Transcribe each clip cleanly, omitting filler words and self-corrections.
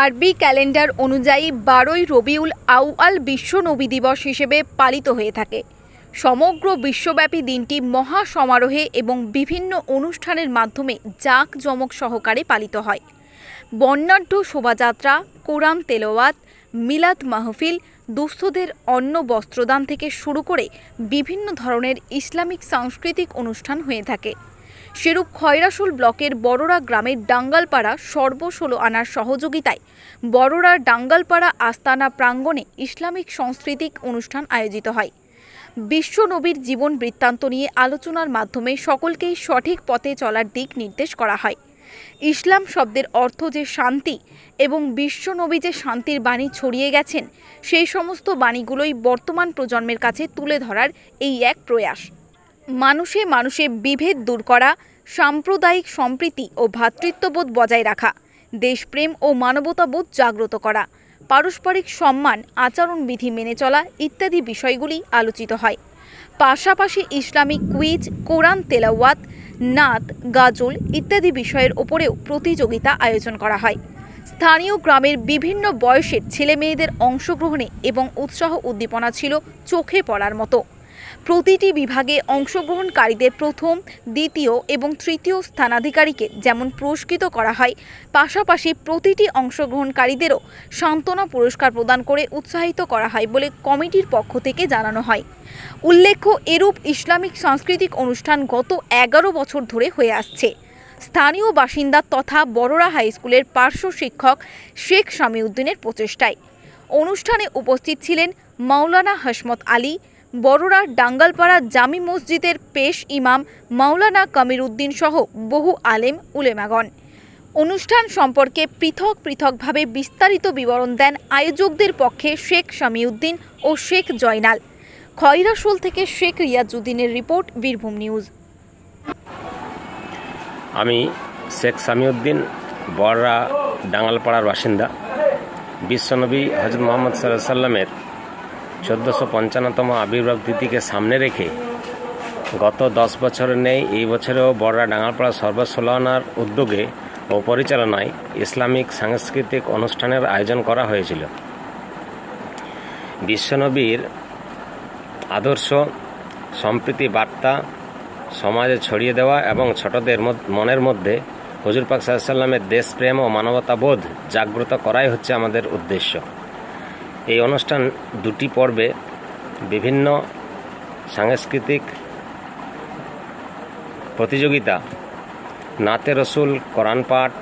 আরবি ক্যালেন্ডার অনুযায়ী 12ই রবিউল আউয়াল বিশ্ব নবী দিবস হিসেবে পালিত হয়ে থাকে। সমগ্র বিশ্বব্যাপী দিনটি মহা সমারোহে এবং বিভিন্ন অনুষ্ঠানের মাধ্যমে জাঁকজমক সহকারে পালিত হয়। বর্ণাঢ্য শোভাযাত্রা, কোরআন তেলাওয়াত, মিলাদ মাহফিল, দুস্থদের অন্ন বস্ত্রদান থেকে শুরু করে বিভিন্ন ধরনের ইসলামিক সাংস্কৃতিক অনুষ্ঠান হয়ে থাকে। সেরূপ খয়রাসুল ব্লকের বড়রা গ্রামের ডাঙ্গালপাড়া সর্ব-১৬ আনার সহযোগিতায় বড়রার ডাঙ্গালপাড়া আস্তানা প্রাঙ্গণে ইসলামিক সাংস্কৃতিক অনুষ্ঠান আয়োজিত হয়। বিশ্ব নবীর জীবন বৃত্তান্ত নিয়ে আলোচনার মাধ্যমে সকলকেই সঠিক পথে চলার দিক নির্দেশ করা হয়। ইসলাম শব্দের অর্থ যে শান্তি এবং বিশ্ব নবী যে শান্তির বাণী ছড়িয়ে গেছেন, সেই সমস্ত বাণীগুলোই বর্তমান প্রজন্মের কাছে তুলে ধরার এই এক প্রয়াস। মানুষে মানুষে বিভেদ দূর করা, সাম্প্রদায়িক সম্প্রীতি ও ভ্রাতৃত্ববোধ বজায় রাখা, দেশপ্রেম ও মানবতাবোধ জাগ্রত করা, পারস্পরিক সম্মান, আচরণবিধি মেনে চলা ইত্যাদি বিষয়গুলি আলোচিত হয়। পাশাপাশি ইসলামিক কুইজ, কোরআন তেলাওয়াত, নাত, গাজল ইত্যাদি বিষয়ের ওপরেও প্রতিযোগিতা আয়োজন করা হয়। স্থানীয় গ্রামের বিভিন্ন বয়সের ছেলে মেয়েদের অংশগ্রহণে এবং উৎসাহ উদ্দীপনা ছিল চোখে পড়ার মতো। প্রতিটি বিভাগে অংশগ্রহণকারীদের প্রথম, দ্বিতীয় এবং তৃতীয় স্থানাধিকারীকে যেমন পুরস্কৃত করা হয়, পাশাপাশি প্রতিটি অংশগ্রহণকারীদেরও সান্ত্বনা পুরস্কার প্রদান করে উৎসাহিত করা হয় বলে কমিটির পক্ষ থেকে জানানো হয়। উল্লেখ্য, এরূপ ইসলামিক সাংস্কৃতিক অনুষ্ঠান গত 11 বছর ধরে হয়ে আসছে। স্থানীয় বাসিন্দা তথা বড়রা হাই স্কুলের পার্শ্ব শিক্ষক শেখ সামিউদ্দিনের প্রচেষ্টায়। অনুষ্ঠানে উপস্থিত ছিলেন মাওলানা হাসমত আলী, বড়রা ডাঙ্গালপাড়া জামি মসজিদের পেশ ইমাম মাওলানা কামির উদ্দিন সহ বহু আলেম উলেমাগণ। অনুষ্ঠান সম্পর্কে পৃথকভাবে বিস্তারিত বিবরণ দেন আয়োজকদের পক্ষে শেখ সামিউদ্দিন ও শেখ জয়নাল। খয়রাসুল থেকে শেখ রিয়াজউদ্দিনের রিপোর্ট, বীরভূম নিউজ। আমি শেখ সামিউদ্দিন, বড়রা ডাঙ্গালপাড়ার বাসিন্দা। বিশ্বনবী হযরত মুহাম্মদ সাল্লাল্লাহু আলাইহি সাল্লামের 1455তম আবির্ভাব তিথিকে সামনে রেখে গত 10 বছরের নেই এই বছরেও বড়রা ডাঙ্গালপাড়া সর্ব-১৬ আনার উদ্যোগে ও পরিচালনায় ইসলামিক সাংস্কৃতিক অনুষ্ঠানের আয়োজন করা হয়েছিল। বিশ্বনবীর আদর্শ, সম্প্রীতি বার্তা সমাজে ছড়িয়ে দেওয়া এবং ছোটদের মনের মধ্যে হুজুর পাক সাল্লাল্লাহু আলাইহি সাল্লামের দেশপ্রেম ও মানবতাবোধ জাগ্রত করাই হচ্ছে আমাদের উদ্দেশ্য। এই অনুষ্ঠান দুটি পর্বে বিভিন্ন সাংস্কৃতিক প্রতিযোগিতা, নাতে রসুল, কোরআন পাঠ,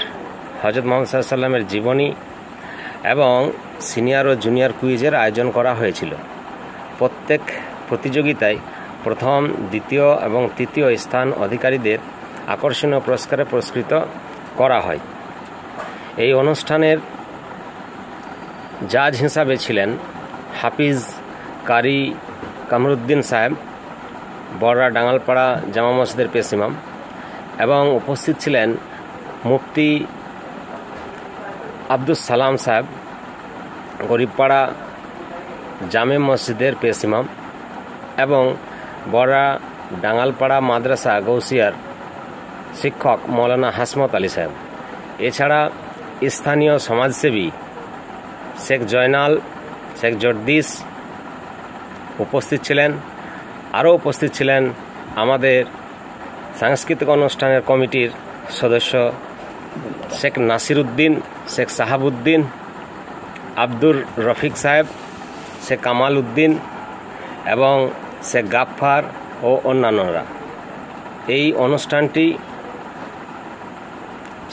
হযরত মুহাম্মদ সাল্লাল্লাহু আলাইহি সাল্লামের জীবনী এবং সিনিয়র ও জুনিয়র কুইজের আয়োজন করা হয়েছিল। প্রত্যেক প্রতিযোগিতায় প্রথম, দ্বিতীয় এবং তৃতীয় স্থান অধিকারীদের আকর্ষণীয় পুরস্কারে পুরস্কৃত করা হয়। এই অনুষ্ঠানের জাজ হিসাবে ছিলেন হাফিজ কারি কামরুদ্দিন সাহেব, বড়রা ডাঙ্গালপাড়া জামা মসজিদের পেশ ইমাম, এবং উপস্থিত ছিলেন মুফতি আব্দুস সালাম সাহেব, গরিবপাড়া জামে মসজিদের পেশ ইমাম, এবং বড়রা ডাঙ্গালপাড়া মাদ্রাসা গৌসিয়ার শিক্ষক মাওলানা হাসমত আলী সাহেব। এছাড়া স্থানীয় সমাজসেবী শেখ জয়নাল, শেখ জর্দিস উপস্থিত ছিলেন। আরও উপস্থিত ছিলেন আমাদের সাংস্কৃতিক অনুষ্ঠানের কমিটির সদস্য শেখ নাসির উদ্দিন, শেখ সাহাবুদ্দিন, আব্দুর রফিক সাহেব, শেখ কামাল উদ্দিন এবং শেখ গাফফার ও অন্যান্যরা। এই অনুষ্ঠানটি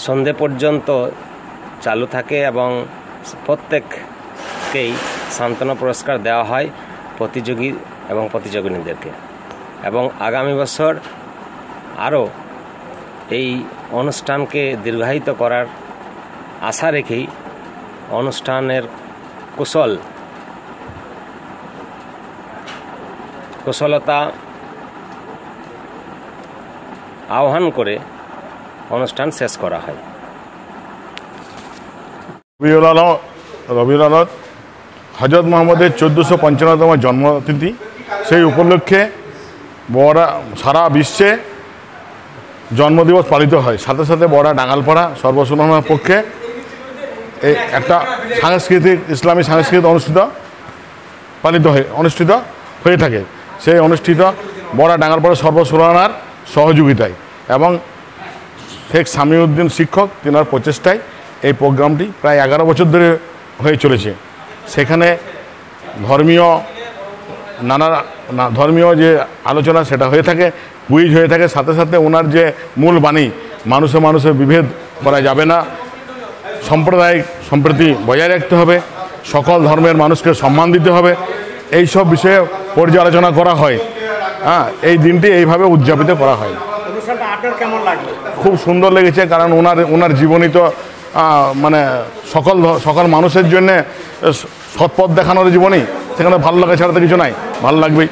সন্ধে পর্যন্ত চালু থাকে এবং প্রত্যেককেই সান্ত্বনা পুরস্কার দেওয়া হয় প্রতিযোগী এবং প্রতিযোগিনীদেরকে। এবং আগামী বছর আরও এই অনুষ্ঠানকে দীর্ঘায়িত করার আশা রেখেই অনুষ্ঠানের কুশলতা আহ্বান করে অনুষ্ঠান শেষ করা হয়। রবিউল আউয়াল হযরত মুহাম্মদের 1455তম জন্মতিথি। সেই উপলক্ষে সারা বিশ্বে জন্মদিবস পালিত হয়। সাথে সাথে বড়রা ডাঙ্গালপাড়া সর্ব-১৬ আনার পক্ষে এই একটা সাংস্কৃতিক ইসলামী সাংস্কৃতিক অনুষ্ঠিত হয়ে থাকে। সেই অনুষ্ঠিত বড়া ডাঙ্গালপাড়া সর্বসুরানার সহযোগিতায় এবং শেখ সামিউদ্দিন শিক্ষক তিনার প্রচেষ্টায় এই প্রোগ্রামটি প্রায় 11 বছর ধরে হয়ে চলেছে। সেখানে ধর্মীয় যে আলোচনা সেটা হয়ে থাকে, কুইজ হয়ে থাকে, সাথে সাথে ওনার যে মূল বাণী মানুষে বিভেদ করা যাবে না, সাম্প্রদায়িক সম্প্রীতি বজায় রাখতে হবে, সকল ধর্মের মানুষকে সম্মান দিতে হবে, এই সব বিষয়ে পর্যালোচনা করা হয়। এই দিনটি এইভাবে উদযাপিত করা হয়। খুব সুন্দর লেগেছে, কারণ ওনার জীবনী তো মানে সকল মানুষের জন্যে সৎপথ দেখানোর জীবনী, সেখানে ভালো লাগা ছাড়া তো কিছু নাই, ভালো লাগবেই।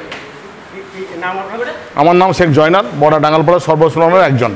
আমার নাম শেখ জয়নাল, বড়া ডাঙ্গালপাড়া সর্বসুরানার একজন।